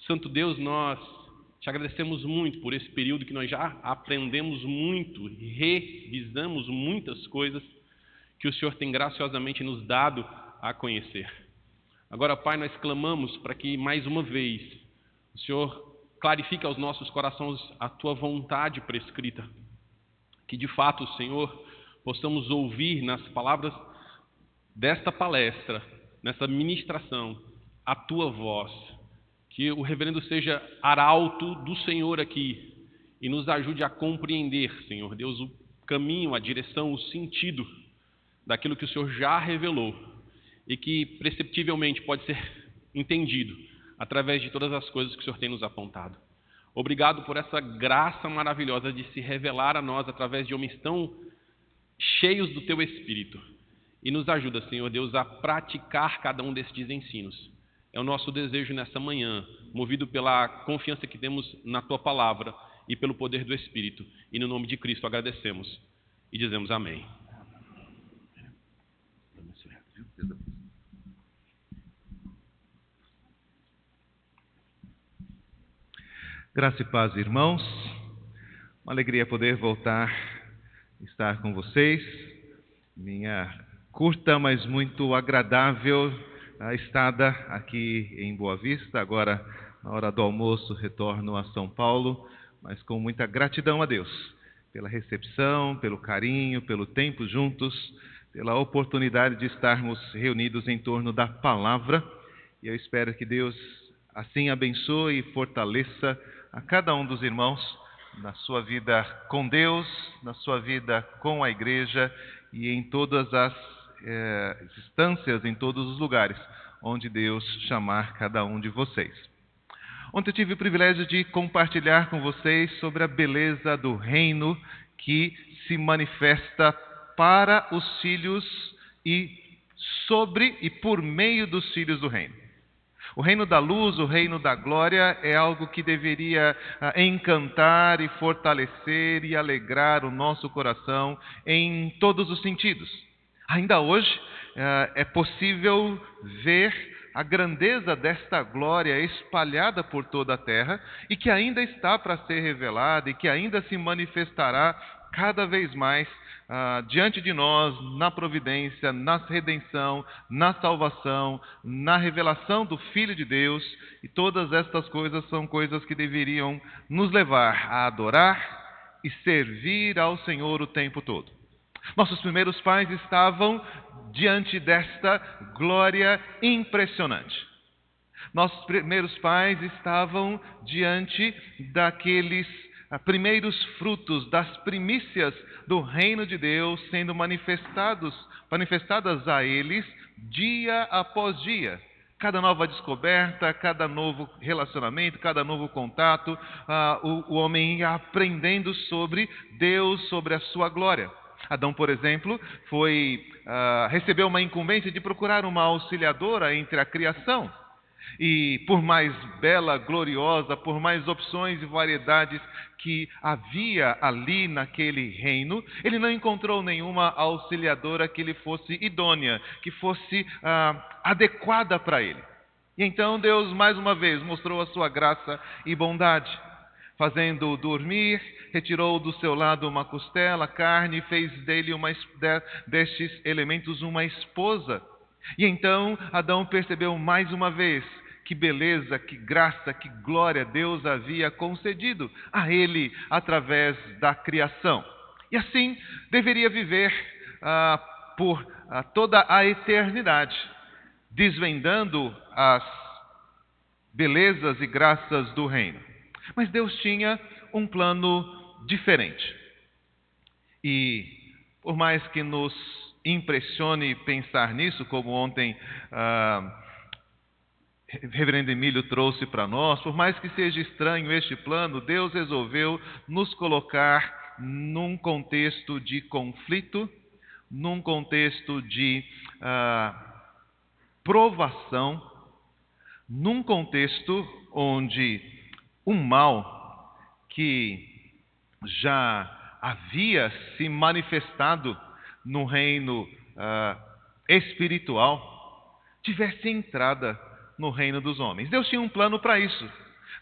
Santo Deus, nós te agradecemos muito por esse período que nós já aprendemos muito, revisamos muitas coisas que o Senhor tem graciosamente nos dado a conhecer. Agora, Pai, nós clamamos para que, mais uma vez, o Senhor clarifique aos nossos corações a Tua vontade prescrita. Que, de fato, Senhor, possamos ouvir nas palavras desta palestra, nessa ministração, a Tua voz. Que o reverendo seja arauto do Senhor aqui e nos ajude a compreender, Senhor Deus, o caminho, a direção, o sentido daquilo que o Senhor já revelou e que perceptivelmente pode ser entendido através de todas as coisas que o Senhor tem nos apontado. Obrigado por essa graça maravilhosa de se revelar a nós através de homens tão cheios do Teu Espírito. E nos ajuda, Senhor Deus, a praticar cada um destes ensinos. É o nosso desejo nessa manhã, movido pela confiança que temos na Tua Palavra e pelo poder do Espírito. E no nome de Cristo agradecemos e dizemos amém. Graça e paz, irmãos. Uma alegria poder voltar a estar com vocês. Minha curta, mas muito agradável estada aqui em Boa Vista. Agora, na hora do almoço, retorno a São Paulo, mas com muita gratidão a Deus pela recepção, pelo carinho, pelo tempo juntos, pela oportunidade de estarmos reunidos em torno da palavra. E eu espero que Deus assim abençoe e fortaleça a cada um dos irmãos na sua vida com Deus, na sua vida com a igreja e em todas as instâncias, em todos os lugares onde Deus chamar cada um de vocês. Ontem eu tive o privilégio de compartilhar com vocês sobre a beleza do reino que se manifesta para os filhos e sobre e por meio dos filhos do reino. O reino da luz, o reino da glória é algo que deveria encantar e fortalecer e alegrar o nosso coração em todos os sentidos. Ainda hoje é possível ver a grandeza desta glória espalhada por toda a terra e que ainda está para ser revelada e que ainda se manifestará cada vez mais diante de nós, na providência, na redenção, na salvação, na revelação do Filho de Deus. E todas estas coisas são coisas que deveriam nos levar a adorar e servir ao Senhor o tempo todo. Nossos primeiros pais estavam diante desta glória impressionante. Nossos primeiros pais estavam diante daqueles primeiros frutos, das primícias do reino de Deus sendo manifestadas a eles dia após dia. Cada nova descoberta, cada novo relacionamento, cada novo contato, o homem ia aprendendo sobre Deus, sobre a sua glória. Adão, por exemplo, recebeu uma incumbência de procurar uma auxiliadora entre a criação. E por mais bela, gloriosa, por mais opções e variedades que havia ali naquele reino, ele não encontrou nenhuma auxiliadora que lhe fosse idônea, que fosse adequada para ele. E então Deus mais uma vez mostrou a sua graça e bondade, fazendo-o dormir, retirou do seu lado uma costela, carne, e fez dele destes elementos uma esposa. E então Adão percebeu mais uma vez que beleza, que graça, que glória Deus havia concedido a ele através da criação. E assim deveria viver por toda a eternidade, desvendando as belezas e graças do reino. Mas Deus tinha um plano diferente. E por mais que nos impressione pensar nisso, como ontem Reverendo Emílio trouxe para nós, por mais que seja estranho este plano, Deus resolveu nos colocar num contexto de conflito, num contexto de provação, num contexto onde o mal que já havia se manifestado no reino espiritual tivesse entrada no reino dos homens. Deus tinha um plano para isso.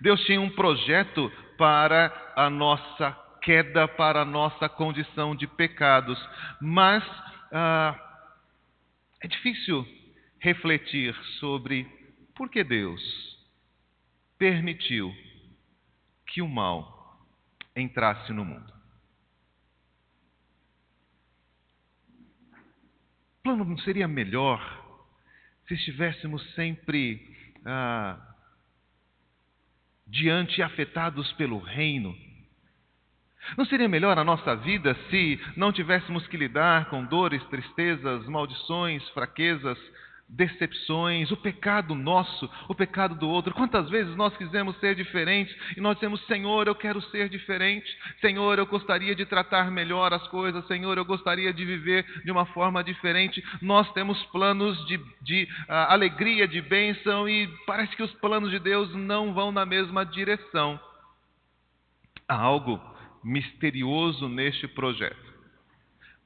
Deus tinha um projeto para a nossa queda, para a nossa condição de pecados. Mas é difícil refletir sobre por que Deus permitiu que o mal entrasse no mundo. O plano não seria melhor se estivéssemos sempre diante e afetados pelo reino? Não seria melhor a nossa vida se não tivéssemos que lidar com dores, tristezas, maldições, fraquezas, decepções, o pecado nosso, o pecado do outro? Quantas vezes nós quisemos ser diferentes e nós dizemos: Senhor, eu quero ser diferente. Senhor, eu gostaria de tratar melhor as coisas. Senhor, eu gostaria de viver de uma forma diferente. Nós temos planos de alegria, de bênção, e parece que os planos de Deus não vão na mesma direção. Há algo misterioso neste projeto.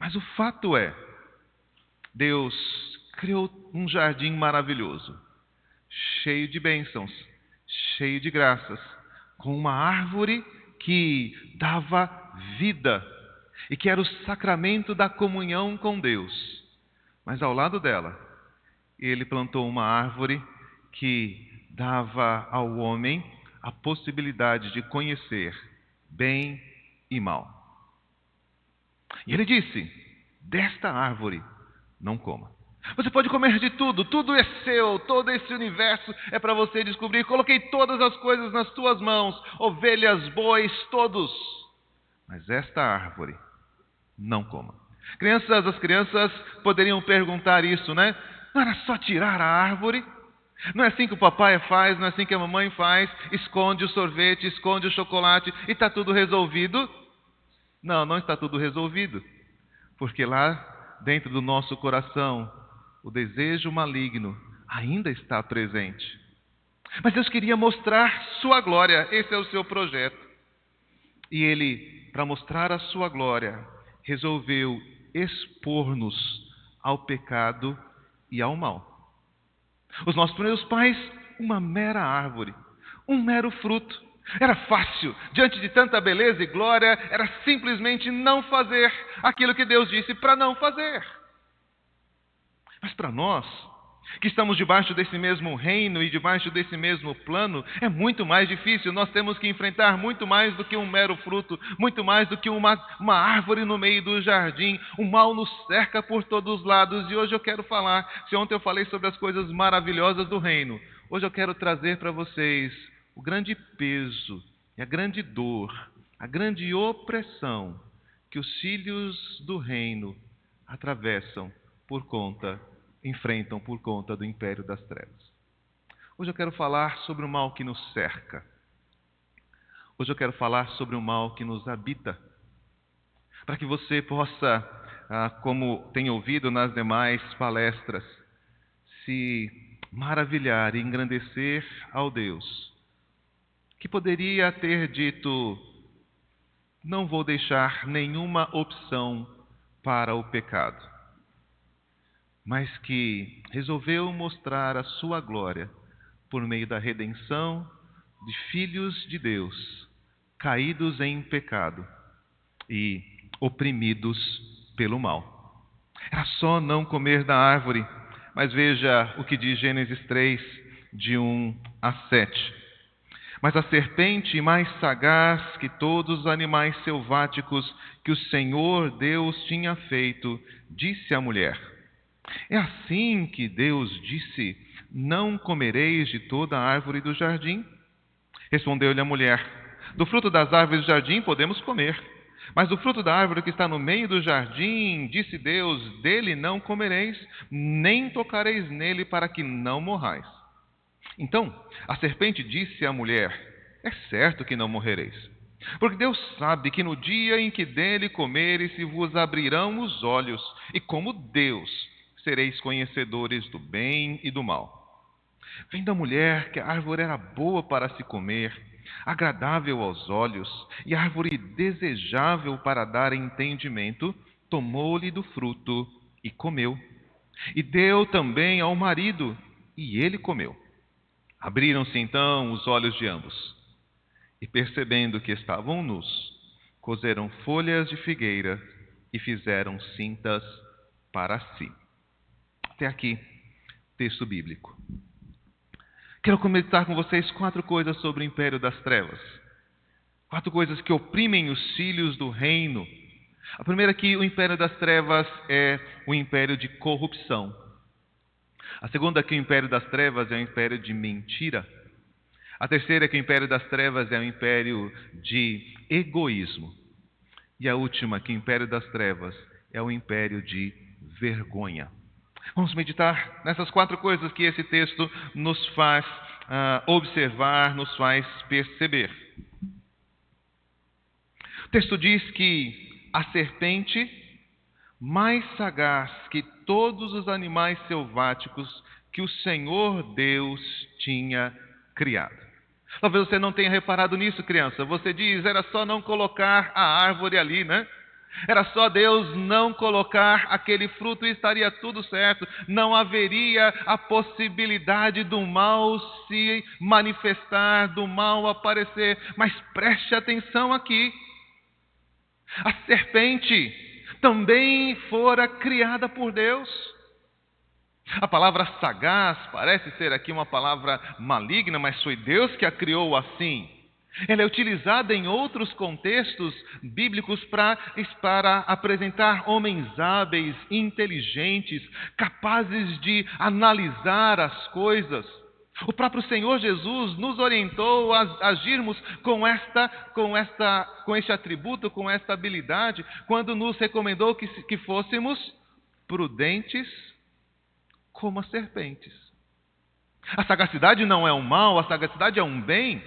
Mas o fato é, Deus criou um jardim maravilhoso, cheio de bênçãos, cheio de graças, com uma árvore que dava vida e que era o sacramento da comunhão com Deus. Mas ao lado dela, Ele plantou uma árvore que dava ao homem a possibilidade de conhecer bem e mal. E Ele disse: desta árvore não coma. Você pode comer de tudo, tudo é seu, todo esse universo é para você descobrir. Coloquei todas as coisas nas tuas mãos, ovelhas, bois, todos. Mas esta árvore não coma. As crianças poderiam perguntar isso, né? Não era só tirar a árvore? Não é assim que o papai faz, não é assim que a mamãe faz? Esconde o sorvete, esconde o chocolate e está tudo resolvido? Não, não está tudo resolvido. Porque lá dentro do nosso coração, o desejo maligno ainda está presente. Mas Deus queria mostrar sua glória, esse é o seu projeto. E Ele, para mostrar a sua glória, resolveu expor-nos ao pecado e ao mal. Os nossos primeiros pais, uma mera árvore, um mero fruto. Era fácil, diante de tanta beleza e glória, era simplesmente não fazer aquilo que Deus disse para não fazer. Mas para nós, que estamos debaixo desse mesmo reino e debaixo desse mesmo plano, é muito mais difícil. Nós temos que enfrentar muito mais do que um mero fruto, muito mais do que uma árvore no meio do jardim. O mal nos cerca por todos os lados. E hoje eu quero falar, se ontem eu falei sobre as coisas maravilhosas do reino, hoje eu quero trazer para vocês o grande peso e a grande dor, a grande opressão que os filhos do reino enfrentam por conta do império das trevas. Hoje eu quero falar sobre o mal que nos cerca. Hoje eu quero falar sobre o mal que nos habita. Para que você possa, como tem ouvido nas demais palestras, se maravilhar e engrandecer ao Deus que poderia ter dito: não vou deixar nenhuma opção para o pecado, mas que resolveu mostrar a sua glória por meio da redenção de filhos de Deus, caídos em pecado e oprimidos pelo mal. Era só não comer da árvore, mas veja o que diz Gênesis 3, de 1 a 7. Mas a serpente, mais sagaz que todos os animais selváticos que o Senhor Deus tinha feito, disse à mulher: é assim que Deus disse: não comereis de toda a árvore do jardim? Respondeu-lhe a mulher: do fruto das árvores do jardim podemos comer, mas do fruto da árvore que está no meio do jardim, disse Deus: dele não comereis, nem tocareis nele, para que não morrais. Então a serpente disse à mulher: é certo que não morrereis, porque Deus sabe que no dia em que dele comereis se vos abrirão os olhos, e como Deus sereis conhecedores do bem e do mal. Vendo a mulher que a árvore era boa para se comer, agradável aos olhos, e árvore desejável para dar entendimento, tomou-lhe do fruto e comeu. E deu também ao marido, e ele comeu. Abriram-se então os olhos de ambos, E percebendo que estavam nus, coseram folhas de figueira e fizeram cintas para si. Até aqui, texto bíblico. Quero comentar com vocês 4 coisas sobre o império das trevas. 4 coisas que oprimem os filhos do reino. A primeira é que o império das trevas é o império de corrupção. A segunda é que o império das trevas é o império de mentira. A terceira é que o império das trevas é o império de egoísmo. E a última, que o império das trevas é o império de vergonha. Vamos meditar nessas 4 coisas que esse texto nos faz observar, nos faz perceber. O texto diz que a serpente, mais sagaz que todos os animais selváticos que o Senhor Deus tinha criado. Talvez você não tenha reparado nisso, criança. Você diz, era só não colocar a árvore ali, né? Era só Deus não colocar aquele fruto e estaria tudo certo. Não haveria a possibilidade do mal se manifestar, do mal aparecer. Mas preste atenção aqui. A serpente também fora criada por Deus. A palavra sagaz parece ser aqui uma palavra maligna, mas foi Deus que a criou assim. Ela é utilizada em outros contextos bíblicos para apresentar homens hábeis, inteligentes, capazes de analisar as coisas. O próprio Senhor Jesus nos orientou a agirmos com este atributo, com esta habilidade, quando nos recomendou que fôssemos prudentes como as serpentes. A sagacidade não é um mal, a sagacidade é um bem.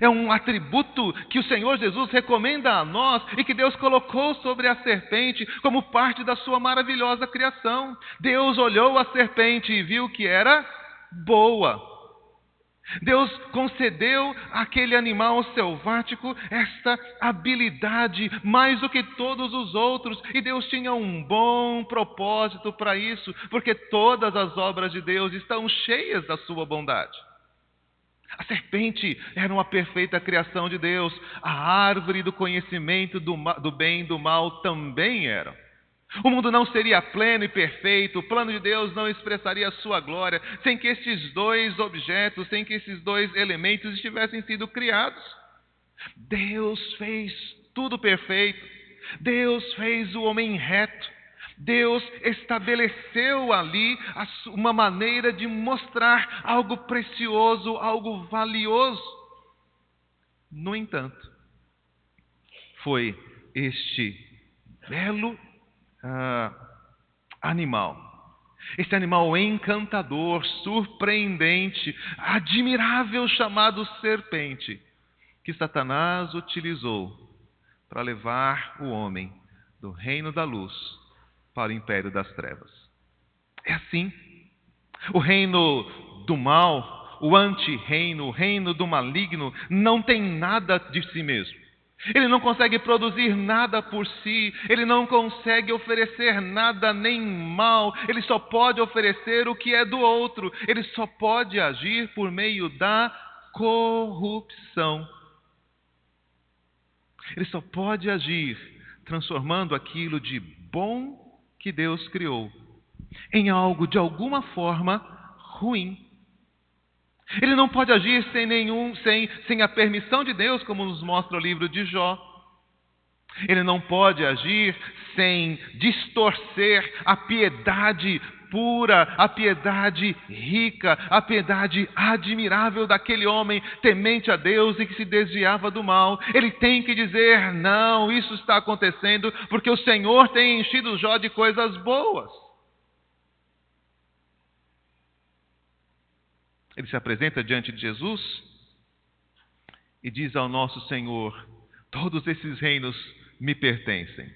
É um atributo que o Senhor Jesus recomenda a nós e que Deus colocou sobre a serpente como parte da sua maravilhosa criação. Deus olhou a serpente e viu que era boa. Deus concedeu àquele animal selvático esta habilidade mais do que todos os outros, e Deus tinha um bom propósito para isso, porque todas as obras de Deus estão cheias da sua bondade. A serpente era uma perfeita criação de Deus, a árvore do conhecimento do bem e do mal também era. O mundo não seria pleno e perfeito, o plano de Deus não expressaria a sua glória sem que esses 2 objetos, sem que esses 2 elementos estivessem sido criados. Deus fez tudo perfeito, Deus fez o homem reto, Deus estabeleceu ali uma maneira de mostrar algo precioso, algo valioso. No entanto, foi este belo animal, esse animal encantador, surpreendente, admirável, chamado serpente, que Satanás utilizou para levar o homem do reino da luz para o império das trevas. É assim. O reino do mal, o anti-reino, o reino do maligno, não tem nada de si mesmo. Ele não consegue produzir nada por si, ele não consegue oferecer nada nem mal, ele só pode oferecer o que é do outro, ele só pode agir por meio da corrupção. Ele só pode agir transformando aquilo de bom que Deus criou em algo de alguma forma ruim. Ele não pode agir sem a permissão de Deus, como nos mostra o livro de Jó. Ele não pode agir sem distorcer a piedade pura, a piedade rica, a piedade admirável daquele homem temente a Deus e que se desviava do mal. Ele tem que dizer, não, isso está acontecendo porque o Senhor tem enchido Jó de coisas boas. Ele se apresenta diante de Jesus e diz ao nosso Senhor, todos esses reinos me pertencem.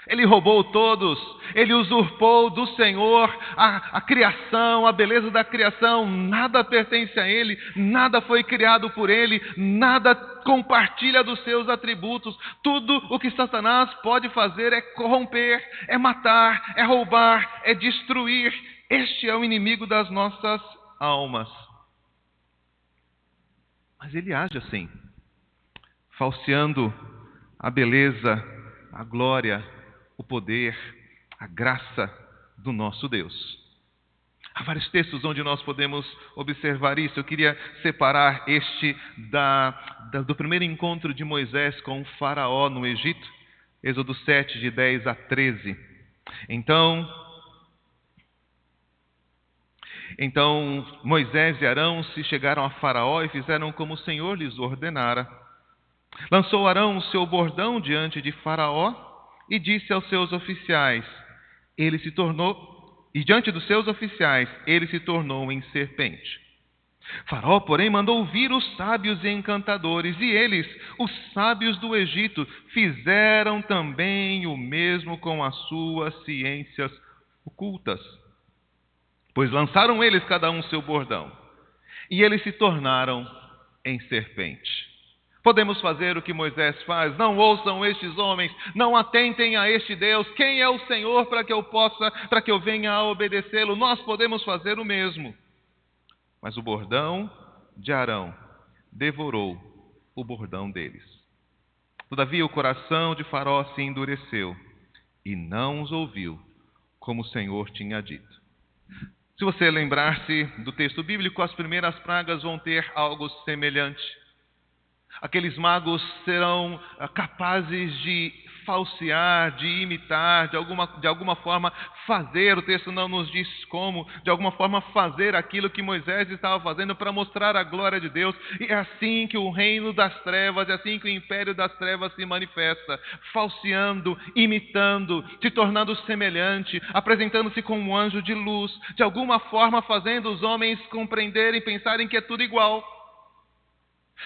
Ele roubou todos, ele usurpou do Senhor a criação, a beleza da criação, nada pertence a ele, nada foi criado por ele, nada compartilha dos seus atributos. Tudo o que Satanás pode fazer é corromper, é matar, é roubar, é destruir. Este é o inimigo das nossas almas. Mas ele age assim. falseando a beleza, a glória, o poder, a graça do nosso Deus. Há vários textos onde nós podemos observar isso. Eu queria separar este do primeiro encontro de Moisés com o faraó no Egito, Êxodo 7, de 10 a 13. Então Moisés e Arão se chegaram a Faraó e fizeram como o Senhor lhes ordenara. Lançou Arão o seu bordão diante de Faraó e disse aos seus oficiais, e diante dos seus oficiais, ele se tornou em serpente. Faraó, porém, mandou vir os sábios e encantadores, e eles, os sábios do Egito, fizeram também o mesmo com as suas ciências ocultas. Pois lançaram eles cada um seu bordão, e eles se tornaram em serpente. Podemos fazer o que Moisés faz: não ouçam estes homens, não atentem a este Deus. Quem é o Senhor para que eu venha a obedecê-lo? Nós podemos fazer o mesmo. Mas o bordão de Arão devorou o bordão deles. Todavia o coração de Faraó se endureceu e não os ouviu, como o Senhor tinha dito. Se você lembrar-se do texto bíblico, as primeiras pragas vão ter algo semelhante. Aqueles magos serão capazes de falsear, de imitar, de alguma forma fazer, o texto não nos diz como, de alguma forma fazer aquilo que Moisés estava fazendo para mostrar a glória de Deus. E é assim que o reino das trevas, é assim que o império das trevas se manifesta, falseando, imitando, se tornando semelhante, apresentando-se como um anjo de luz, de alguma forma fazendo os homens compreenderem, pensarem que é tudo igual.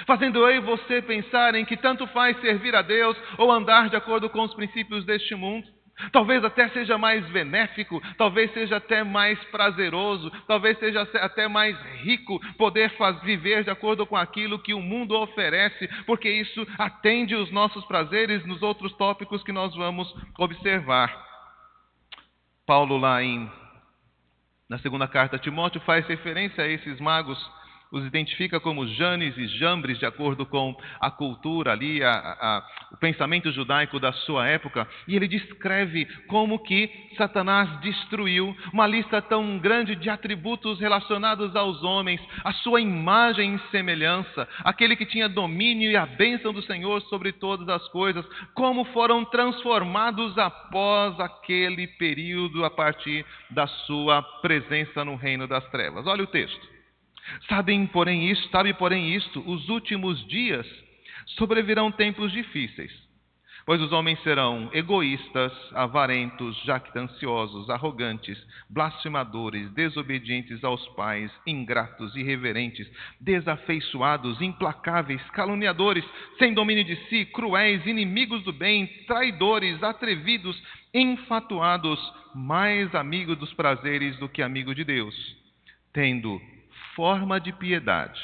Fazendo eu e você pensarem que tanto faz servir a Deus ou andar de acordo com os princípios deste mundo. Talvez até seja mais benéfico, talvez seja até mais prazeroso, talvez seja até mais rico poder viver de acordo com aquilo que o mundo oferece, porque isso atende os nossos prazeres nos outros tópicos que nós vamos observar. Paulo na segunda carta a Timóteo faz referência a esses magos, os identifica como Janes e Jambres, de acordo com a cultura ali, o pensamento judaico da sua época, e ele descreve como que Satanás destruiu uma lista tão grande de atributos relacionados aos homens, a sua imagem e semelhança, aquele que tinha domínio e a bênção do Senhor sobre todas as coisas, como foram transformados após aquele período, a partir da sua presença no reino das trevas. Olha o texto. Sabe, porém isto, os últimos dias sobrevirão tempos difíceis, pois os homens serão egoístas, avarentos, jactanciosos, arrogantes, blasfemadores, desobedientes aos pais, ingratos, irreverentes, desafeiçoados, implacáveis, caluniadores, sem domínio de si, cruéis, inimigos do bem, traidores, atrevidos, infatuados, mais amigos dos prazeres do que amigo de Deus, tendo forma de piedade,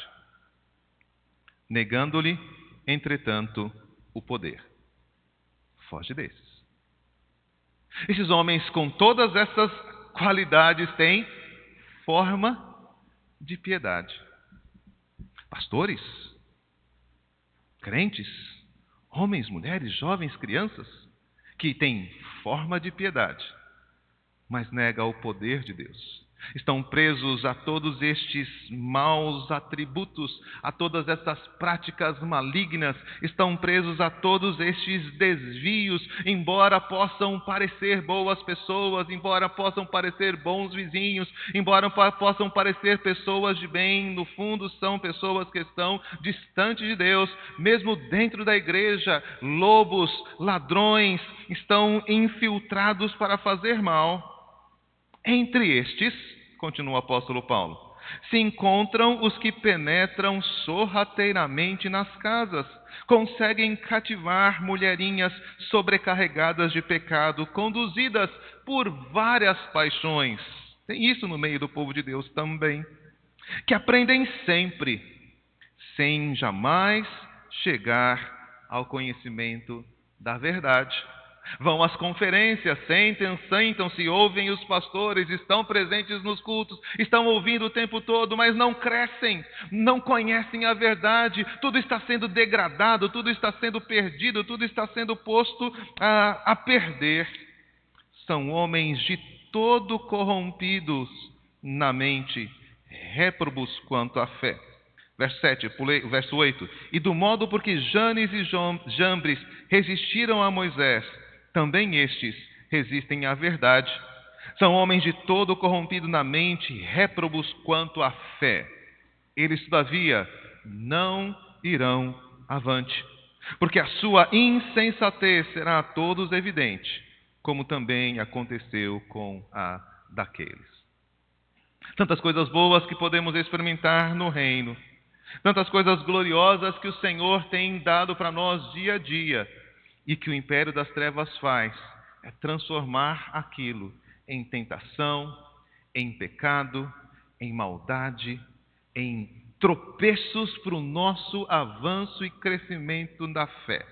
negando-lhe, entretanto, o poder. Foge desses. Esses homens com todas essas qualidades têm forma de piedade. Pastores, crentes, homens, mulheres, jovens, crianças, que têm forma de piedade, mas nega o poder de Deus. Estão presos a todos estes maus atributos, a todas essas práticas malignas, estão presos a todos estes desvios, embora possam parecer boas pessoas, embora possam parecer bons vizinhos, embora possam parecer pessoas de bem, no fundo são pessoas que estão distantes de Deus. Mesmo dentro da igreja, lobos, ladrões estão infiltrados para fazer mal. Entre estes, continua o apóstolo Paulo, se encontram os que penetram sorrateiramente nas casas, conseguem cativar mulherinhas sobrecarregadas de pecado, conduzidas por várias paixões. Tem isso no meio do povo de Deus também, que aprendem sempre, sem jamais chegar ao conhecimento da verdade. Vão às conferências, sentam-se, ouvem os pastores, estão presentes nos cultos, estão ouvindo o tempo todo, mas não crescem, não conhecem a verdade. Tudo está sendo degradado, tudo está sendo perdido, tudo está sendo posto a perder. São homens de todo corrompidos na mente, réprobos quanto à fé. Verso 8. E do modo por que Janes e Jambres resistiram a Moisés, também estes resistem à verdade. São homens de todo corrompido na mente, réprobos quanto à fé. Eles, todavia, não irão avante, porque a sua insensatez será a todos evidente, como também aconteceu com a daqueles. Tantas coisas boas que podemos experimentar no reino, tantas coisas gloriosas que o Senhor tem dado para nós dia a dia, e que o império das trevas faz é transformar aquilo em tentação, em pecado, em maldade, em tropeços para o nosso avanço e crescimento da fé.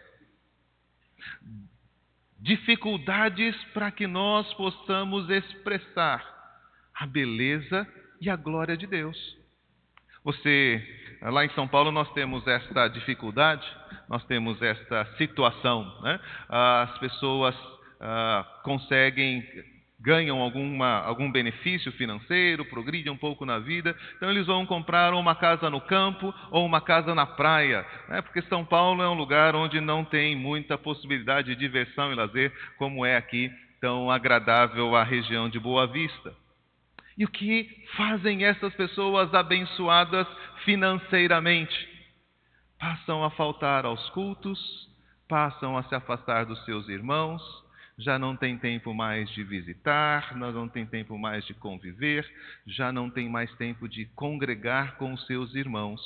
Dificuldades para que nós possamos expressar a beleza e a glória de Deus. Lá em São Paulo nós temos esta dificuldade, nós temos esta situação, né? As pessoas ganham algum benefício financeiro, progridem um pouco na vida, então eles vão comprar uma casa no campo ou uma casa na praia, né? Porque São Paulo é um lugar onde não tem muita possibilidade de diversão e lazer, como é aqui tão agradável a região de Boa Vista. E o que fazem essas pessoas abençoadas financeiramente? Passam a faltar aos cultos, passam a se afastar dos seus irmãos, já não tem tempo mais de visitar, não tem tempo mais de conviver, já não tem mais tempo de congregar com os seus irmãos.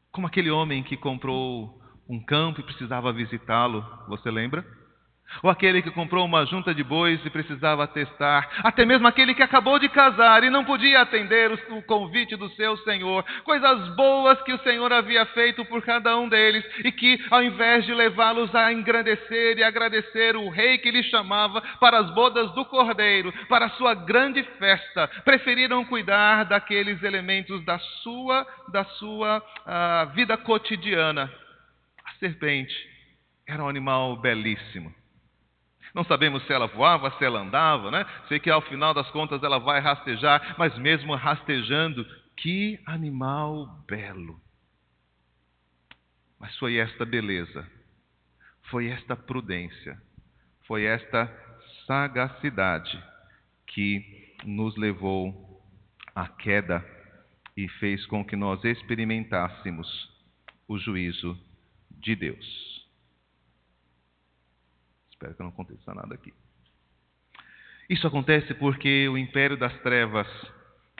Como aquele homem que comprou um campo e precisava visitá-lo, você lembra? Ou aquele que comprou uma junta de bois e precisava testar, até mesmo aquele que acabou de casar e não podia atender o convite do seu Senhor, coisas boas que o Senhor havia feito por cada um deles, e que ao invés de levá-los a engrandecer e agradecer o rei que lhes chamava para as bodas do Cordeiro, para a sua grande festa, preferiram cuidar daqueles elementos da sua vida cotidiana. A serpente era um animal belíssimo. Não sabemos se ela voava, se ela andava, né? Sei que ao final das contas ela vai rastejar, mas mesmo rastejando, que animal belo. Mas foi esta beleza, foi esta prudência, foi esta sagacidade que nos levou à queda e fez com que nós experimentássemos o juízo de Deus. Espero que não aconteça nada aqui. Isso acontece porque o império das trevas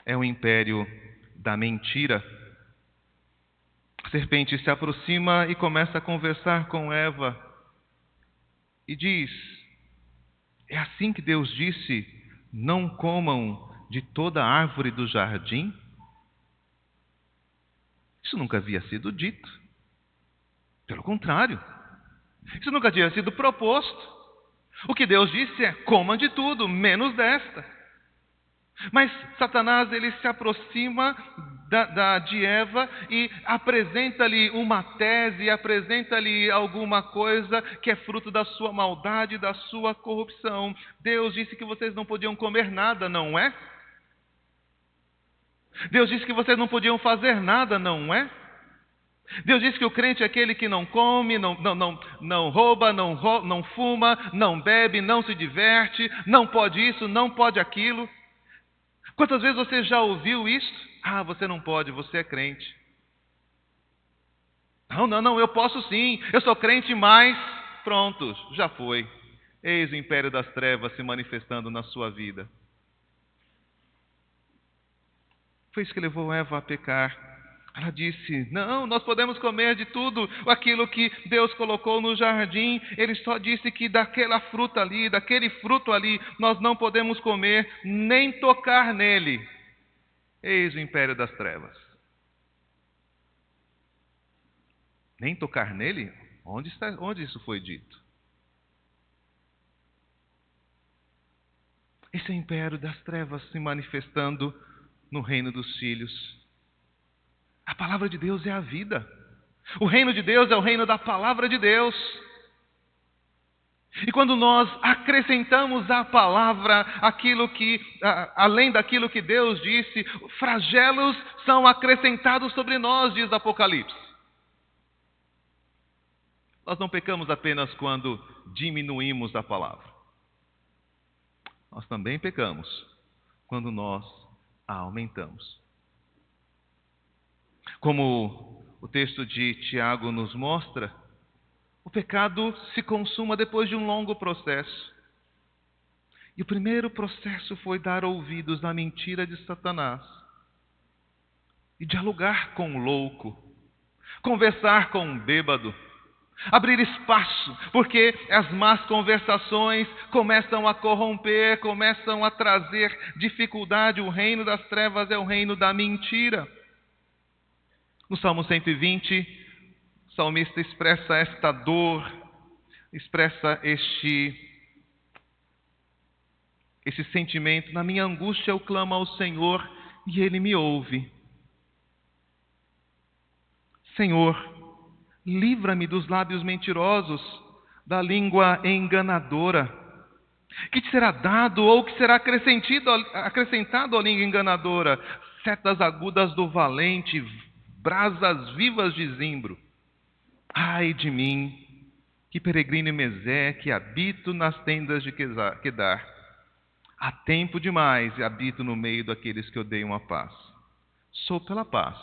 é o império da mentira. A serpente se aproxima e começa a conversar com Eva e diz: é assim que Deus disse, não comam de toda a árvore do jardim? Isso nunca havia sido dito. Pelo contrário, isso nunca tinha sido proposto. O que Deus disse é: coma de tudo, menos desta. Mas Satanás, ele se aproxima de Eva e apresenta-lhe uma tese, apresenta-lhe alguma coisa que é fruto da sua maldade, da sua corrupção. Deus disse que vocês não podiam comer nada, não é? Deus disse que vocês não podiam fazer nada, não é? Deus diz que o crente é aquele que não come, não rouba, não fuma, não bebe, não se diverte, não pode isso, não pode aquilo. Quantas vezes você já ouviu isso? Ah, você não pode, você é crente. Não, eu posso sim, eu sou crente, mas pronto, já foi. Eis o império das trevas se manifestando na sua vida. Foi isso que levou Eva a pecar. Ela disse: não, nós podemos comer de tudo aquilo que Deus colocou no jardim. Ele só disse que daquela fruta ali, daquele fruto ali, nós não podemos comer, nem tocar nele. Eis o império das trevas. Nem tocar nele? Onde isso foi dito? Esse é o império das trevas se manifestando no reino dos filhos. A palavra de Deus é a vida. O reino de Deus é o reino da palavra de Deus. E quando nós acrescentamos à palavra além daquilo que Deus disse, flagelos são acrescentados sobre nós, diz Apocalipse. Nós não pecamos apenas quando diminuímos a palavra. Nós também pecamos quando nós a aumentamos. Como o texto de Tiago nos mostra, o pecado se consuma depois de um longo processo. E o primeiro processo foi dar ouvidos à mentira de Satanás. E dialogar com o louco. Conversar com um bêbado. Abrir espaço, porque as más conversações começam a corromper, começam a trazer dificuldade. O reino das trevas é o reino da mentira. No Salmo 120, o salmista expressa esta dor, expressa este sentimento. Na minha angústia eu clamo ao Senhor e Ele me ouve. Senhor, livra-me dos lábios mentirosos, da língua enganadora. Que te será dado ou que será acrescentado à língua enganadora? Setas agudas do valente, brasas vivas de zimbro. Ai de mim, que peregrino em Mesé, que habito nas tendas de Quedar. Há tempo demais e habito no meio daqueles que odeiam a paz. Sou pela paz.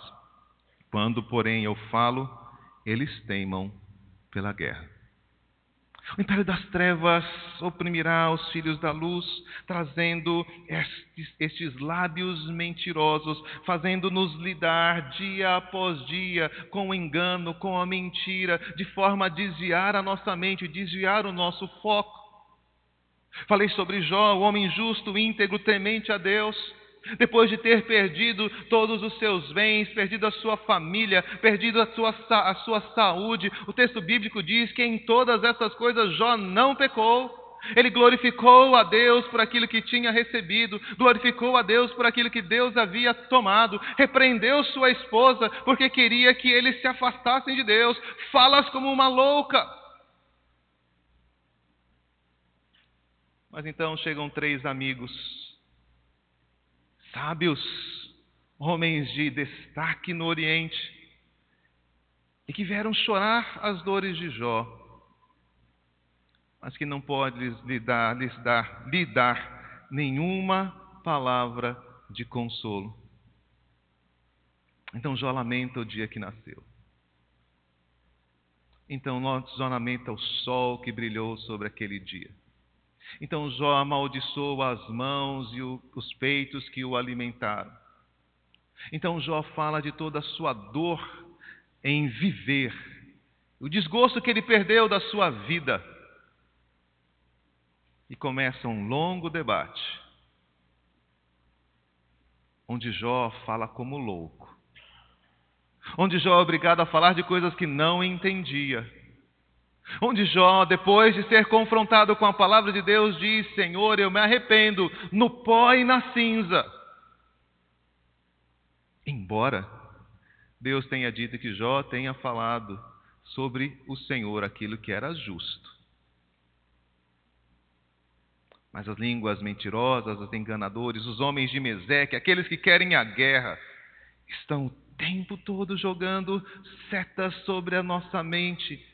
Quando, porém, eu falo, eles teimam pela guerra. O império das trevas oprimirá os filhos da luz, trazendo estes lábios mentirosos, fazendo-nos lidar dia após dia com o engano, com a mentira, de forma a desviar a nossa mente, desviar o nosso foco. Falei sobre Jó, o homem justo, íntegro, temente a Deus. Depois de ter perdido todos os seus bens, perdido a sua família, perdido a sua saúde, o texto bíblico diz que em todas essas coisas Jó não pecou. Ele glorificou a Deus por aquilo que tinha recebido, glorificou a Deus por aquilo que Deus havia tomado, repreendeu sua esposa porque queria que eles se afastassem de Deus. Falas como uma louca. Mas então chegam 3 amigos sábios, homens de destaque no Oriente, e que vieram chorar as dores de Jó, mas que não pode lhes dar nenhuma palavra de consolo. Então Jó lamenta o dia que nasceu. Então Jó lamenta o sol que brilhou sobre aquele dia. Então Jó amaldiçoa as mãos e os peitos que o alimentaram. Então Jó fala de toda a sua dor em viver, o desgosto que ele perdeu da sua vida. E começa um longo debate, onde Jó fala como louco, onde Jó é obrigado a falar de coisas que não entendia. Onde Jó, depois de ser confrontado com a palavra de Deus, diz: Senhor, eu me arrependo no pó e na cinza. Embora Deus tenha dito que Jó tenha falado sobre o Senhor aquilo que era justo. Mas as línguas mentirosas, os enganadores, os homens de Meseque, aqueles que querem a guerra, estão o tempo todo jogando setas sobre a nossa mente,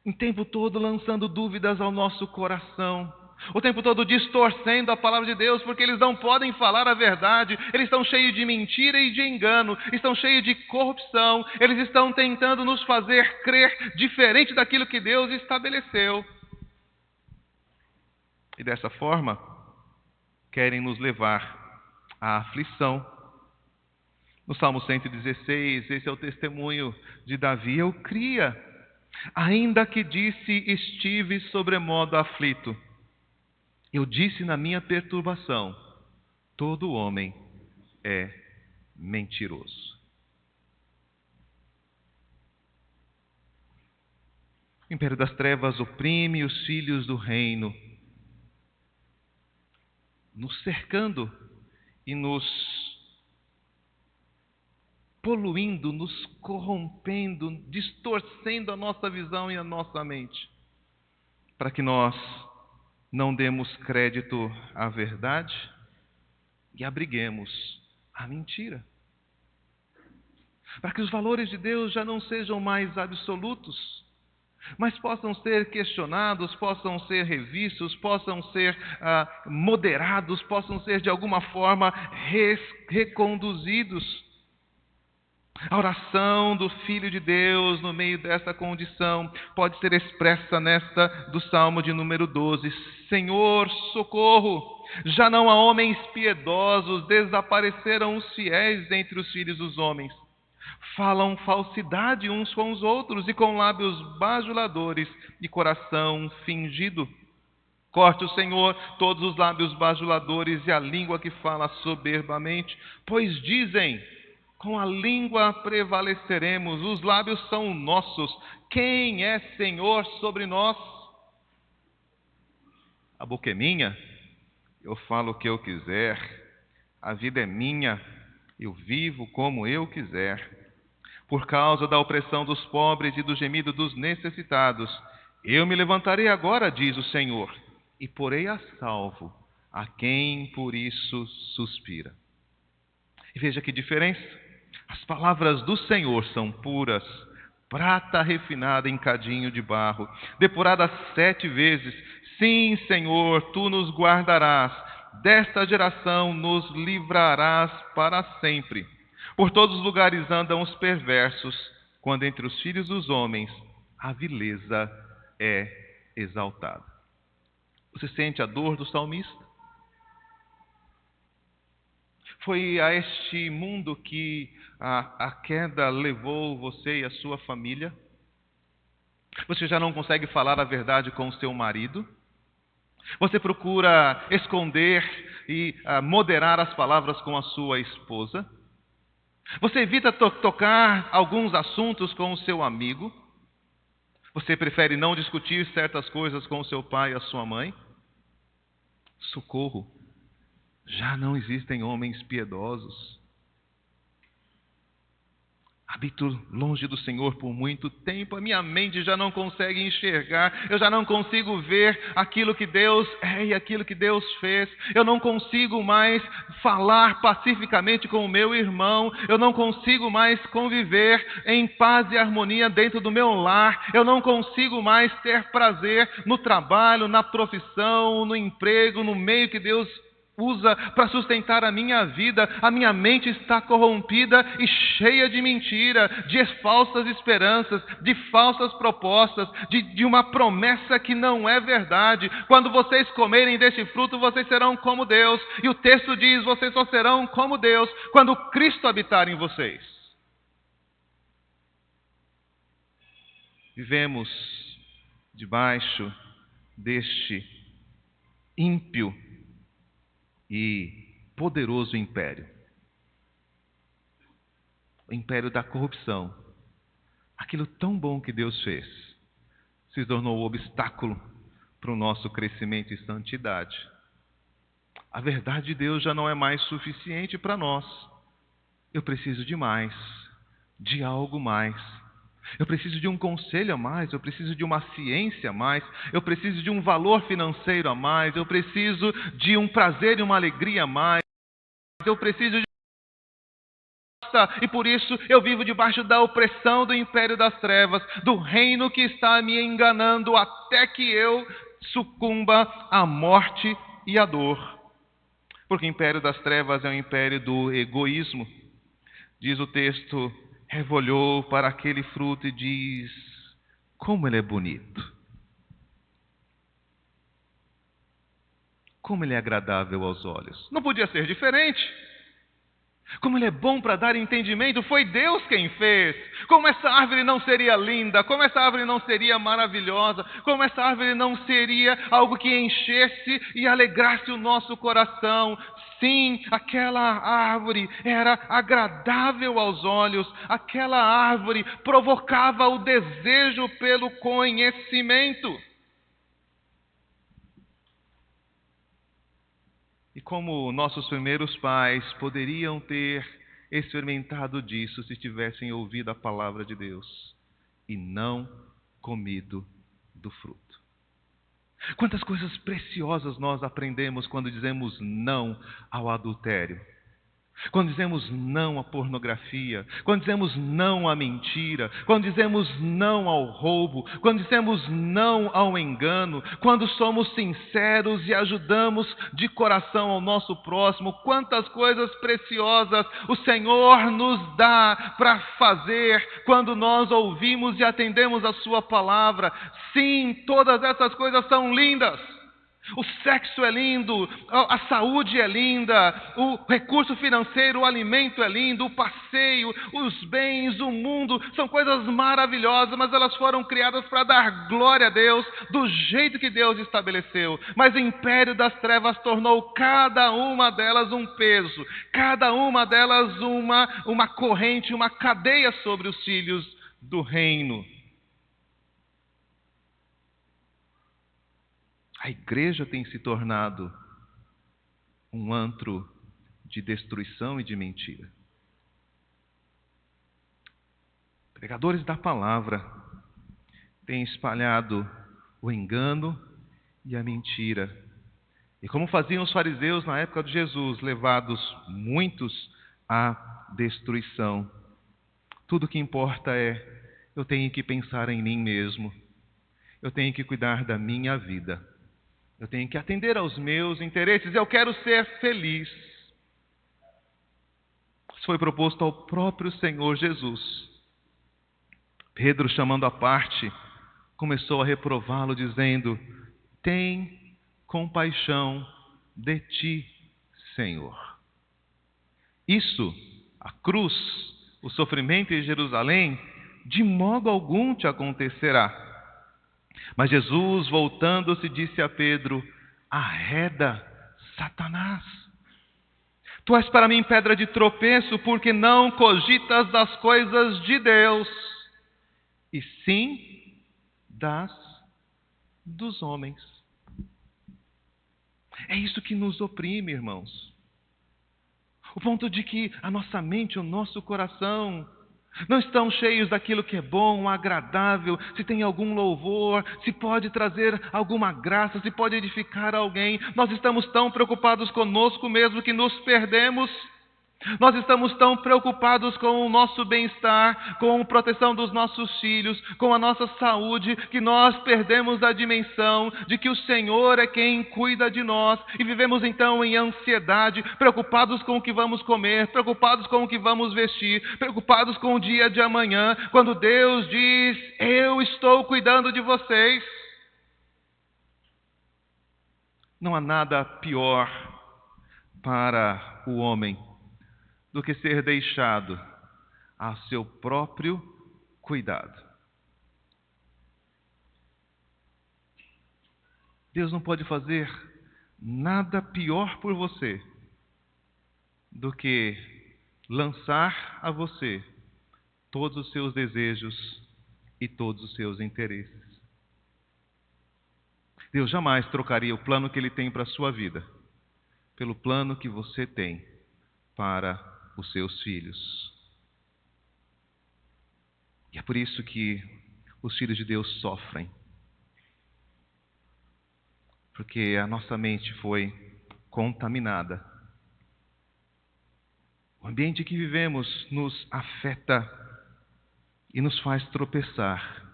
o tempo todo lançando dúvidas ao nosso coração, o tempo todo distorcendo a palavra de Deus, porque eles não podem falar a verdade, eles estão cheios de mentira e de engano, estão cheios de corrupção, eles estão tentando nos fazer crer diferente daquilo que Deus estabeleceu. E dessa forma, querem nos levar à aflição. No Salmo 116, esse é o testemunho de Davi: eu cria, ainda que disse estive sobremodo aflito. Eu disse na minha perturbação, todo homem é mentiroso. O império das trevas oprime os filhos do reino. nos cercando e nos poluindo, nos corrompendo, distorcendo a nossa visão e a nossa mente, para que nós não demos crédito à verdade e abriguemos a mentira. Para que os valores de Deus já não sejam mais absolutos, mas possam ser questionados, possam ser revistos, possam ser moderados, possam ser de alguma forma reconduzidos. A oração do Filho de Deus no meio dessa condição pode ser expressa nesta do Salmo de número 12. Senhor, socorro! Já não há homens piedosos, desapareceram os fiéis entre os filhos dos homens. Falam falsidade uns com os outros e com lábios bajuladores e coração fingido. Corte o Senhor todos os lábios bajuladores e a língua que fala soberbamente, pois dizem: com a língua prevaleceremos, os lábios são nossos. Quem é Senhor sobre nós? A boca é minha, eu falo o que eu quiser. A vida é minha, eu vivo como eu quiser. Por causa da opressão dos pobres e do gemido dos necessitados, eu me levantarei agora, diz o Senhor, e porei a salvo a quem por isso suspira. E veja que diferença. As palavras do Senhor são puras, prata refinada em cadinho de barro, depurada 7 vezes. Sim, Senhor, tu nos guardarás, desta geração nos livrarás para sempre. Por todos os lugares andam os perversos, quando entre os filhos dos homens a vileza é exaltada. Você sente a dor do salmista? Foi a este mundo que a queda levou você e a sua família? Você já não consegue falar a verdade com o seu marido? Você procura esconder e moderar as palavras com a sua esposa? Você evita tocar alguns assuntos com o seu amigo? Você prefere não discutir certas coisas com o seu pai e a sua mãe? Socorro! Já não existem homens piedosos. Habito longe do Senhor por muito tempo, a minha mente já não consegue enxergar, eu já não consigo ver aquilo que Deus é e aquilo que Deus fez, eu não consigo mais falar pacificamente com o meu irmão, eu não consigo mais conviver em paz e harmonia dentro do meu lar, eu não consigo mais ter prazer no trabalho, na profissão, no emprego, no meio que Deus usa para sustentar a minha vida. A minha mente está corrompida e cheia de mentira, de falsas esperanças, de falsas propostas, de uma promessa que não é verdade. Quando vocês comerem deste fruto, vocês serão como Deus. E o texto diz, vocês só serão como Deus quando Cristo habitar em vocês. Vivemos debaixo deste ímpio e poderoso império. O império da corrupção. Aquilo tão bom que Deus fez se tornou obstáculo para o nosso crescimento e santidade. A verdade de Deus já não é mais suficiente para nós. Eu preciso de mais, de algo mais. Eu preciso de um conselho a mais, eu preciso de uma ciência a mais, eu preciso de um valor financeiro a mais, eu preciso de um prazer e uma alegria a mais, eu preciso de... E por isso eu vivo debaixo da opressão do império das trevas, do reino que está me enganando até que eu sucumba à morte e à dor. Porque o império das trevas é o império do egoísmo. Diz o texto... Olhou para aquele fruto e diz: como ele é bonito, como ele é agradável aos olhos. Não podia ser diferente. Como ele é bom para dar entendimento, foi Deus quem fez. Como essa árvore não seria linda, como essa árvore não seria maravilhosa, como essa árvore não seria algo que enchesse e alegrasse o nosso coração. Sim, aquela árvore era agradável aos olhos, aquela árvore provocava o desejo pelo conhecimento. E como nossos primeiros pais poderiam ter experimentado disso se tivessem ouvido a palavra de Deus e não comido do fruto. Quantas coisas preciosas nós aprendemos quando dizemos não ao adultério, quando dizemos não à pornografia, quando dizemos não à mentira, quando dizemos não ao roubo, quando dizemos não ao engano, quando somos sinceros e ajudamos de coração ao nosso próximo. Quantas coisas preciosas o Senhor nos dá para fazer quando nós ouvimos e atendemos a sua palavra. Sim, todas essas coisas são lindas. O sexo é lindo, a saúde é linda, o recurso financeiro, o alimento é lindo, o passeio, os bens, o mundo, são coisas maravilhosas, mas elas foram criadas para dar glória a Deus do jeito que Deus estabeleceu. Mas o império das trevas tornou cada uma delas um peso, cada uma delas uma corrente, uma cadeia sobre os filhos do reino. A igreja tem se tornado um antro de destruição e de mentira. Pregadores da palavra têm espalhado o engano e a mentira. E como faziam os fariseus na época de Jesus, levados muitos à destruição. Tudo o que importa é, eu tenho que pensar em mim mesmo. Eu tenho que cuidar da minha vida. Eu tenho que atender aos meus interesses. Eu quero ser feliz. Isso foi proposto ao próprio Senhor Jesus. Pedro, chamando à parte, começou a reprová-lo, dizendo: tem compaixão de ti, Senhor. Isso, a cruz, o sofrimento em Jerusalém, de modo algum te acontecerá. Mas Jesus, voltando-se, disse a Pedro: arreda, Satanás. Tu és para mim pedra de tropeço, porque não cogitas das coisas de Deus, e sim dos homens. É isso que nos oprime, irmãos. O ponto de que a nossa mente, o nosso coração não estão cheios daquilo que é bom, agradável, se tem algum louvor, se pode trazer alguma graça, se pode edificar alguém. Nós estamos tão preocupados conosco mesmo que nos perdemos. Nós estamos tão preocupados com o nosso bem-estar, com a proteção dos nossos filhos, com a nossa saúde, que nós perdemos a dimensão de que o Senhor é quem cuida de nós e vivemos então em ansiedade, preocupados com o que vamos comer, preocupados com o que vamos vestir, preocupados com o dia de amanhã, quando Deus diz: eu estou cuidando de vocês. Não há nada pior para o homem do que ser deixado a seu próprio cuidado. Deus não pode fazer nada pior por você do que lançar a você todos os seus desejos e todos os seus interesses. Deus jamais trocaria o plano que Ele tem para a sua vida pelo plano que você tem para os seus filhos. E é por isso que os filhos de Deus sofrem. Porque a nossa mente foi contaminada. O ambiente que vivemos nos afeta e nos faz tropeçar.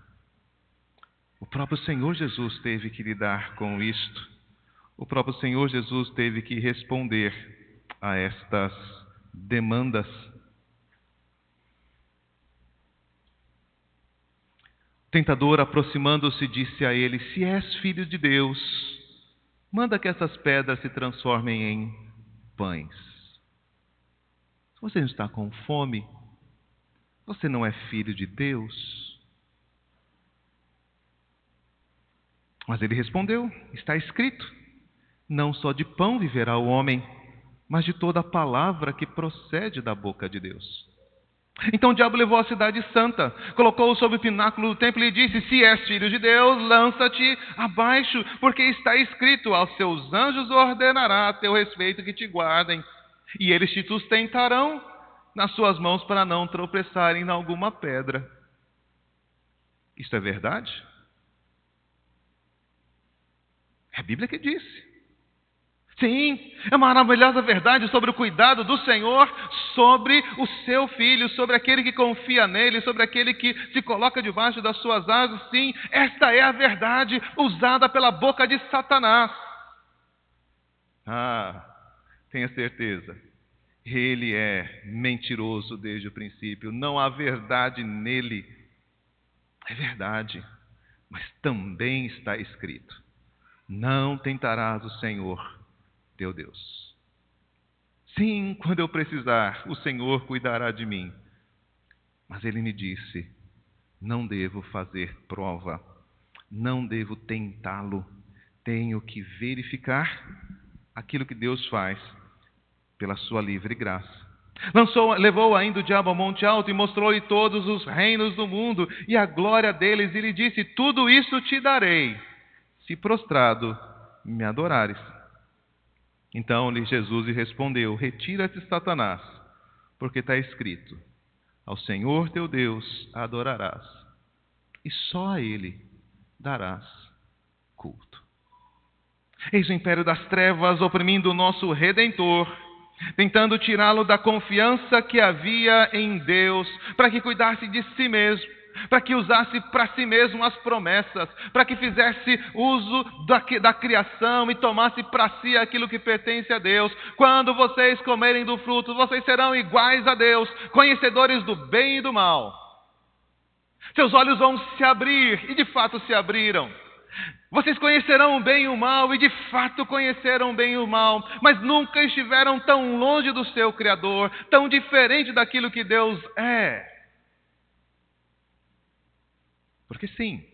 O próprio Senhor Jesus teve que lidar com isto. O próprio Senhor Jesus teve que responder a estas demandas. O tentador, aproximando-se, disse a ele: se és filho de Deus, manda que essas pedras se transformem em pães. Se você não está com fome, você não é filho de Deus. Mas ele respondeu: está escrito, não só de pão viverá o homem, mas de toda a palavra que procede da boca de Deus. Então o diabo levou a cidade santa, colocou-o sobre o pináculo do templo e disse: se és filho de Deus, lança-te abaixo, porque está escrito: aos seus anjos ordenará a teu respeito que te guardem, e eles te sustentarão nas suas mãos para não tropeçarem em alguma pedra. Isto é verdade? É a Bíblia que disse. Sim, é uma maravilhosa verdade sobre o cuidado do Senhor sobre o seu filho, sobre aquele que confia nele, sobre aquele que se coloca debaixo das suas asas. Sim, esta é a verdade usada pela boca de Satanás. Tenha certeza, ele é mentiroso desde o princípio, não há verdade nele. É verdade, mas também está escrito: não tentarás o Senhor teu Deus. Sim, quando eu precisar, o Senhor cuidará de mim. Mas ele me disse: não devo fazer prova, não devo tentá-lo. Tenho que verificar aquilo que Deus faz pela sua livre graça. Levou ainda o diabo ao monte alto e mostrou-lhe todos os reinos do mundo e a glória deles, e lhe disse: tudo isso te darei, se prostrado me adorares. Então Jesus lhe respondeu: retira-te, Satanás, porque está escrito: ao Senhor teu Deus adorarás, e só a Ele darás culto. Eis o império das trevas oprimindo o nosso Redentor, tentando tirá-lo da confiança que havia em Deus, para que cuidasse de si mesmo, para que usasse para si mesmo as promessas, para que fizesse uso da criação e tomasse para si aquilo que pertence a Deus. Quando vocês comerem do fruto, vocês serão iguais a Deus, conhecedores do bem e do mal. Seus olhos vão se abrir, e de fato se abriram. Vocês conhecerão o bem e o mal, e de fato conheceram o bem e o mal, mas nunca estiveram tão longe do seu Criador, tão diferente daquilo que Deus é. Porque sim,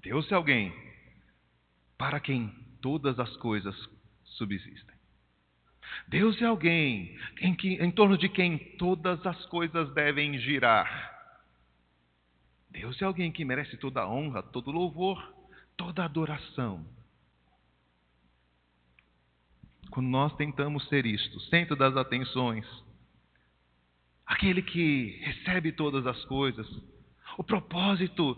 Deus é alguém para quem todas as coisas subsistem. Deus é alguém em torno de quem todas as coisas devem girar. Deus é alguém que merece toda a honra, todo louvor, toda a adoração. Quando nós tentamos ser isto, centro das atenções, aquele que recebe todas as coisas, o propósito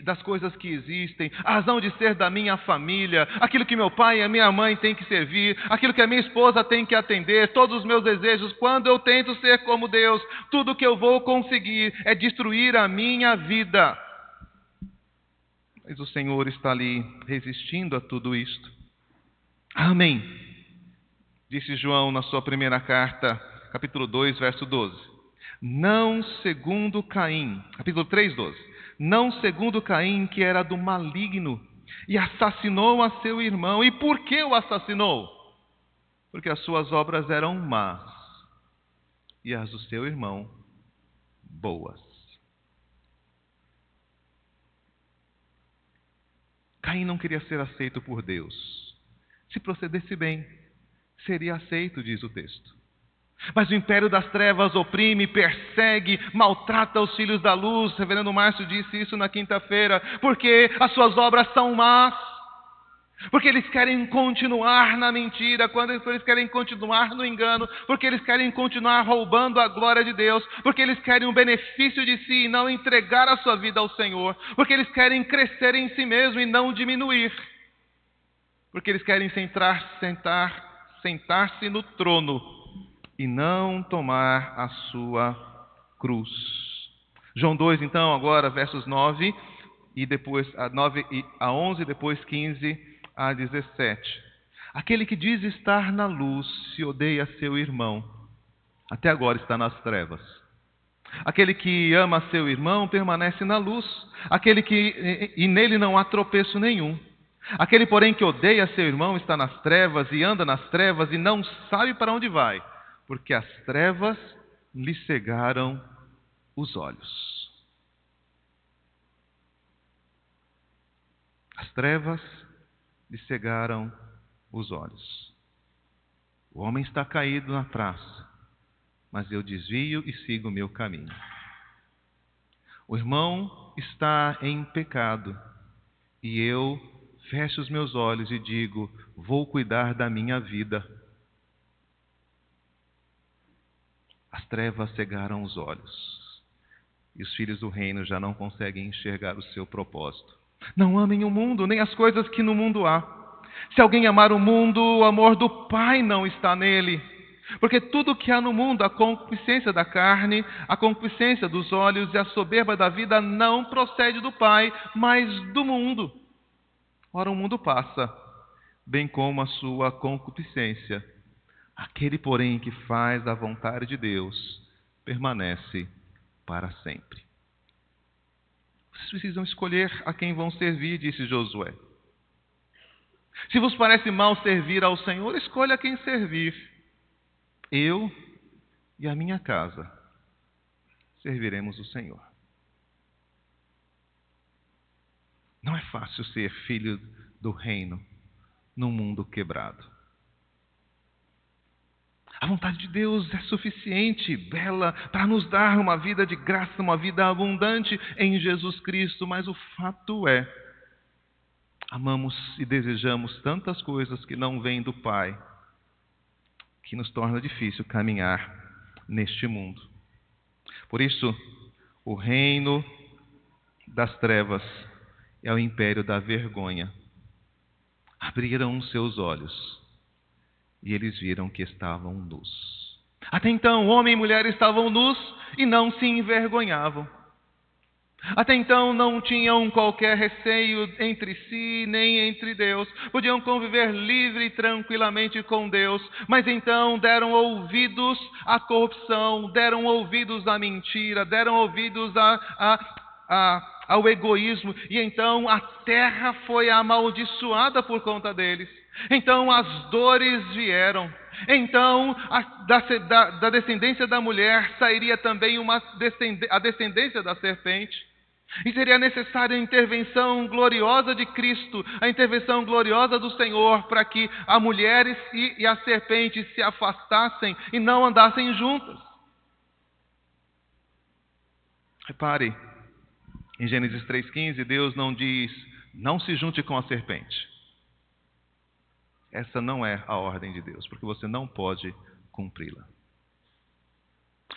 das coisas que existem, a razão de ser da minha família, aquilo que meu pai e a minha mãe têm que servir, aquilo que a minha esposa tem que atender, todos os meus desejos, quando eu tento ser como Deus, tudo que eu vou conseguir é destruir a minha vida. Mas o Senhor está ali resistindo a tudo isto. Amém. Disse João na sua primeira carta, capítulo 2, verso 12. Não segundo Caim, capítulo 3, 12. Não segundo Caim, que era do maligno, e assassinou a seu irmão. E por que o assassinou? Porque as suas obras eram más, e as do seu irmão boas. Caim não queria ser aceito por Deus. Se procedesse bem, seria aceito, diz o texto. Mas o império das trevas oprime, persegue, maltrata os filhos da luz. O reverendo Márcio disse isso na quinta-feira. Porque as suas obras são más. Porque eles querem continuar na mentira, quando eles querem continuar no engano, porque eles querem continuar roubando a glória de Deus, porque eles querem o benefício de si e não entregar a sua vida ao Senhor, porque eles querem crescer em si mesmo e não diminuir, porque eles querem sentar-se no trono e não tomar a sua cruz. João 2, então, agora, versos 9 e depois 9 a 11, depois 15 a 17. Aquele que diz estar na luz, se odeia seu irmão, até agora está nas trevas. Aquele que ama seu irmão permanece na luz, e nele não há tropeço nenhum. Aquele, porém, que odeia seu irmão está nas trevas e anda nas trevas e não sabe para onde vai, porque as trevas lhe cegaram os olhos. As trevas lhe cegaram os olhos. O homem está caído na praça, mas eu desvio e sigo o meu caminho. O irmão está em pecado e eu fecho os meus olhos e digo: vou cuidar da minha vida. As trevas cegaram os olhos e os filhos do reino já não conseguem enxergar o seu propósito. Não amem o mundo, nem as coisas que no mundo há. Se alguém amar o mundo, o amor do Pai não está nele. Porque tudo que há no mundo, a concupiscência da carne, a concupiscência dos olhos e a soberba da vida não procede do Pai, mas do mundo. Ora, o mundo passa, bem como a sua concupiscência. Aquele, porém, que faz a vontade de Deus, permanece para sempre. Vocês precisam escolher a quem vão servir, disse Josué. Se vos parece mal servir ao Senhor, escolha quem servir. Eu e a minha casa serviremos o Senhor. Não é fácil ser filho do reino num mundo quebrado. A vontade de Deus é suficiente, bela, para nos dar uma vida de graça, uma vida abundante em Jesus Cristo, mas o fato é, amamos e desejamos tantas coisas que não vêm do Pai, que nos torna difícil caminhar neste mundo. Por isso, o reino das trevas é o império da vergonha. Abriram os seus olhos e eles viram que estavam nus. Até então, homem e mulher estavam nus e não se envergonhavam. Até então não tinham qualquer receio entre si nem entre Deus. Podiam conviver livre e tranquilamente com Deus. Mas então deram ouvidos à corrupção, deram ouvidos à mentira, deram ouvidos ao egoísmo. E então a terra foi amaldiçoada por conta deles. Então as dores vieram. Então da descendência da mulher sairia também a descendência da serpente. E seria necessária a intervenção gloriosa de Cristo, a intervenção gloriosa do Senhor, para que a mulher e a serpente se afastassem e não andassem juntas. Repare, em Gênesis 3,15, Deus não diz: não se junte com a serpente. Essa não é a ordem de Deus, porque você não pode cumpri-la.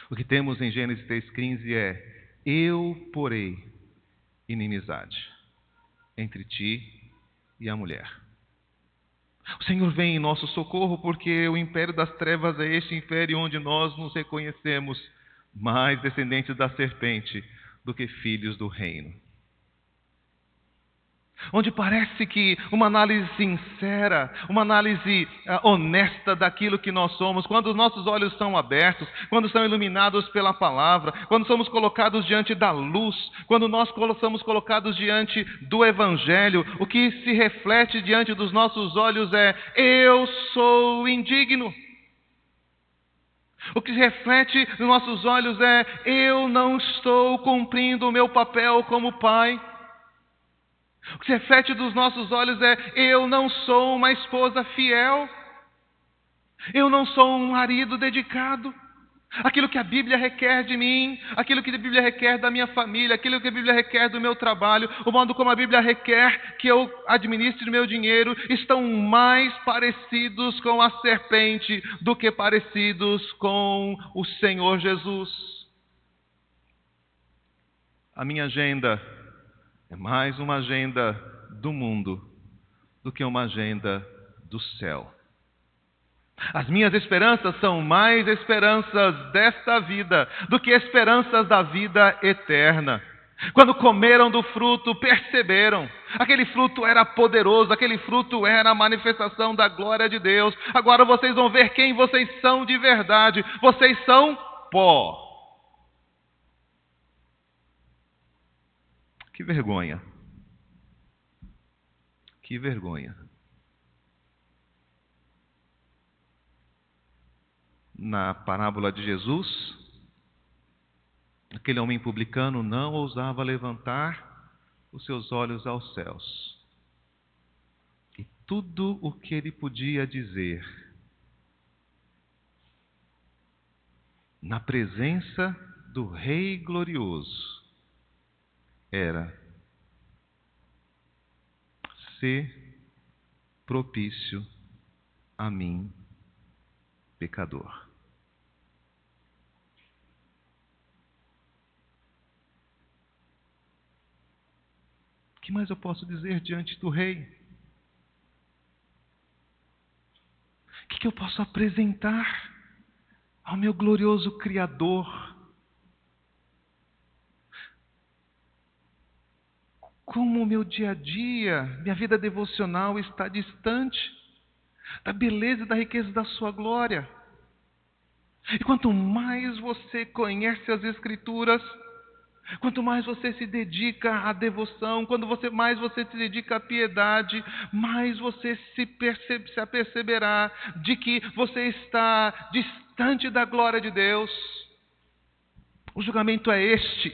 O que temos em Gênesis 3,15 é: eu porei inimizade entre ti e a mulher. O Senhor vem em nosso socorro, porque o império das trevas é este império onde nós nos reconhecemos mais descendentes da serpente do que filhos do reino. Onde parece que uma análise sincera, uma análise honesta daquilo que nós somos, quando os nossos olhos são abertos, quando são iluminados pela palavra, quando somos colocados diante da luz, quando nós somos colocados diante do Evangelho, o que se reflete diante dos nossos olhos é: eu sou indigno. O que se reflete nos nossos olhos é: eu não estou cumprindo o meu papel como pai. O que se reflete dos nossos olhos é: eu não sou uma esposa fiel. Eu não sou um marido dedicado. Aquilo que a Bíblia requer de mim, aquilo que a Bíblia requer da minha família, aquilo que a Bíblia requer do meu trabalho, o modo como a Bíblia requer que eu administre o meu dinheiro, estão mais parecidos com a serpente do que parecidos com o Senhor Jesus. A minha agenda é mais uma agenda do mundo do que uma agenda do céu. As minhas esperanças são mais esperanças desta vida do que esperanças da vida eterna. Quando comeram do fruto, perceberam. Aquele fruto era poderoso, aquele fruto era a manifestação da glória de Deus. Agora vocês vão ver quem vocês são de verdade. Vocês são pó. Que vergonha. Que vergonha. Na parábola de Jesus, aquele homem publicano não ousava levantar os seus olhos aos céus. E tudo o que ele podia dizer na presença do Rei glorioso era: ser propício a mim, pecador. O que mais eu posso dizer diante do Rei? O que eu posso apresentar ao meu glorioso Criador? Como o meu dia a dia, minha vida devocional está distante da beleza e da riqueza da sua glória. E quanto mais você conhece as Escrituras, quanto mais você se dedica à devoção, mais você se dedica à piedade, mais você se aperceberá de que você está distante da glória de Deus. O julgamento é este: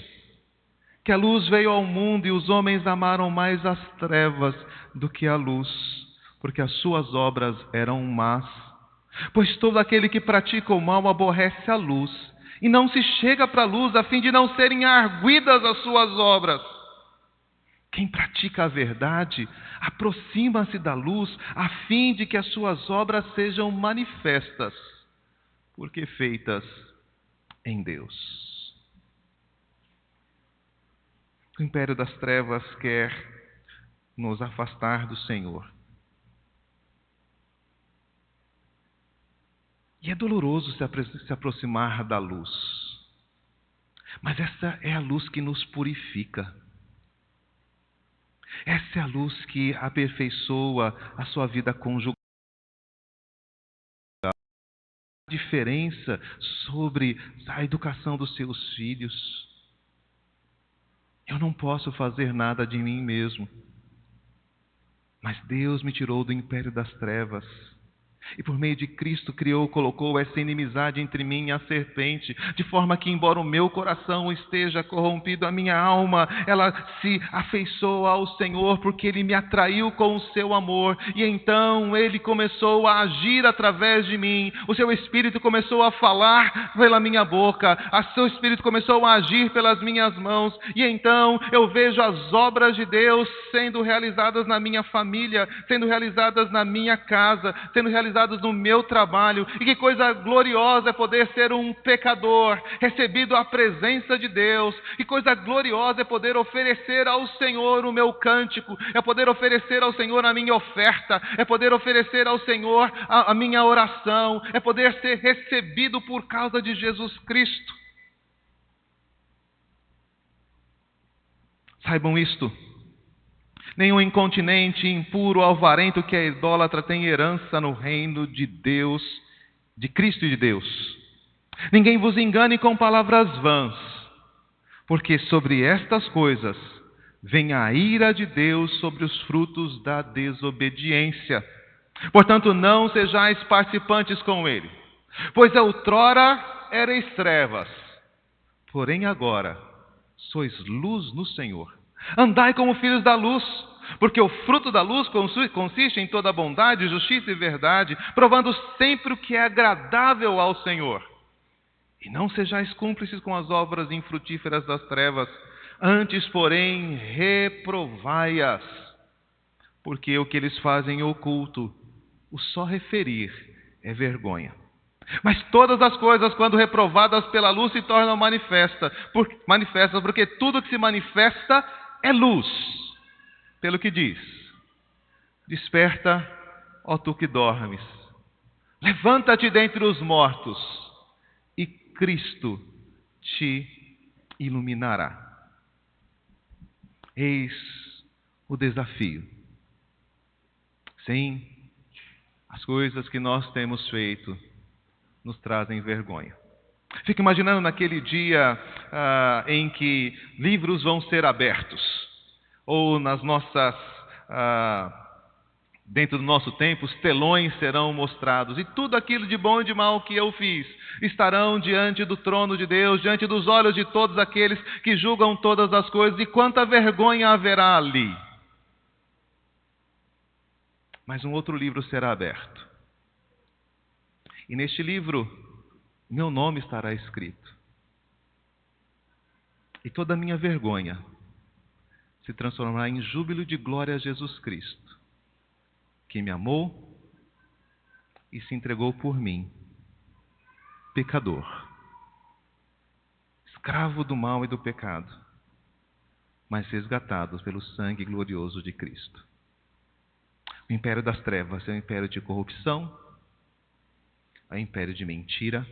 que a luz veio ao mundo e os homens amaram mais as trevas do que a luz, porque as suas obras eram más. Pois todo aquele que pratica o mal aborrece a luz e não se chega para a luz, a fim de não serem arguidas as suas obras. Quem pratica a verdade aproxima-se da luz, a fim de que as suas obras sejam manifestas, porque feitas em Deus. O império das trevas quer nos afastar do Senhor. E é doloroso se aproximar da luz. Mas essa é a luz que nos purifica. Essa é a luz que aperfeiçoa a sua vida conjugal. A diferença sobre a educação dos seus filhos. Eu não posso fazer nada de mim mesmo. Mas Deus me tirou do império das trevas. E por meio de Cristo colocou essa inimizade entre mim e a serpente, de forma que, embora o meu coração esteja corrompido, a minha alma, ela se afeiçoa ao Senhor, porque Ele me atraiu com o seu amor, e então Ele começou a agir através de mim, o seu Espírito começou a falar pela minha boca, o seu Espírito começou a agir pelas minhas mãos, e então eu vejo as obras de Deus sendo realizadas na minha família, sendo realizadas na minha casa, sendo realizadas no meu trabalho. E que coisa gloriosa é poder ser um pecador, recebido a presença de Deus. Que coisa gloriosa é poder oferecer ao Senhor o meu cântico, é poder oferecer ao Senhor a minha oferta, é poder oferecer ao Senhor a minha oração, é poder ser recebido por causa de Jesus Cristo. Saibam isto: nenhum incontinente, impuro, alvarento que é idólatra tem herança no reino de Deus, de Cristo e de Deus. Ninguém vos engane com palavras vãs, porque sobre estas coisas vem a ira de Deus sobre os frutos da desobediência. Portanto, não sejais participantes com ele. Pois outrora erais trevas, porém agora sois luz no Senhor. Andai como filhos da luz, porque o fruto da luz consiste em toda bondade, justiça e verdade, provando sempre o que é agradável ao Senhor. E não sejais cúmplices com as obras infrutíferas das trevas, antes, porém, reprovai-as, porque o que eles fazem oculto, o só referir é vergonha. Mas todas as coisas, quando reprovadas pela luz, se tornam manifestas, porque tudo que se manifesta é luz. Pelo que diz: desperta, ó tu que dormes, levanta-te dentre os mortos, e Cristo te iluminará. Eis o desafio. Sim, as coisas que nós temos feito nos trazem vergonha. Fico imaginando naquele dia em que livros vão ser abertos, ou nas nossas, dentro do nosso tempo, os telões serão mostrados, e tudo aquilo de bom e de mal que eu fiz estarão diante do trono de Deus, diante dos olhos de todos aqueles que julgam todas as coisas, e quanta vergonha haverá ali. Mas um outro livro será aberto. E neste livro, meu nome estará escrito. E toda a minha vergonha se transformará em júbilo de glória a Jesus Cristo, que me amou e se entregou por mim, pecador, escravo do mal e do pecado, mas resgatado pelo sangue glorioso de Cristo. O império das trevas é o império de corrupção, é o império de mentira,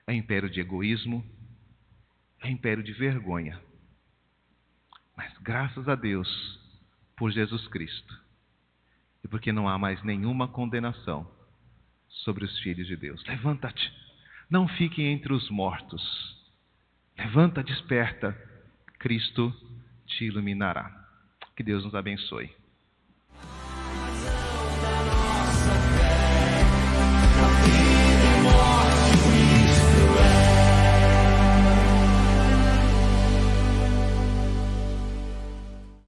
é o império de egoísmo, é o império de vergonha. Mas graças a Deus por Jesus Cristo, e porque não há mais nenhuma condenação sobre os filhos de Deus. Levanta-te, não fique entre os mortos. Levanta, desperta, Cristo te iluminará. Que Deus nos abençoe.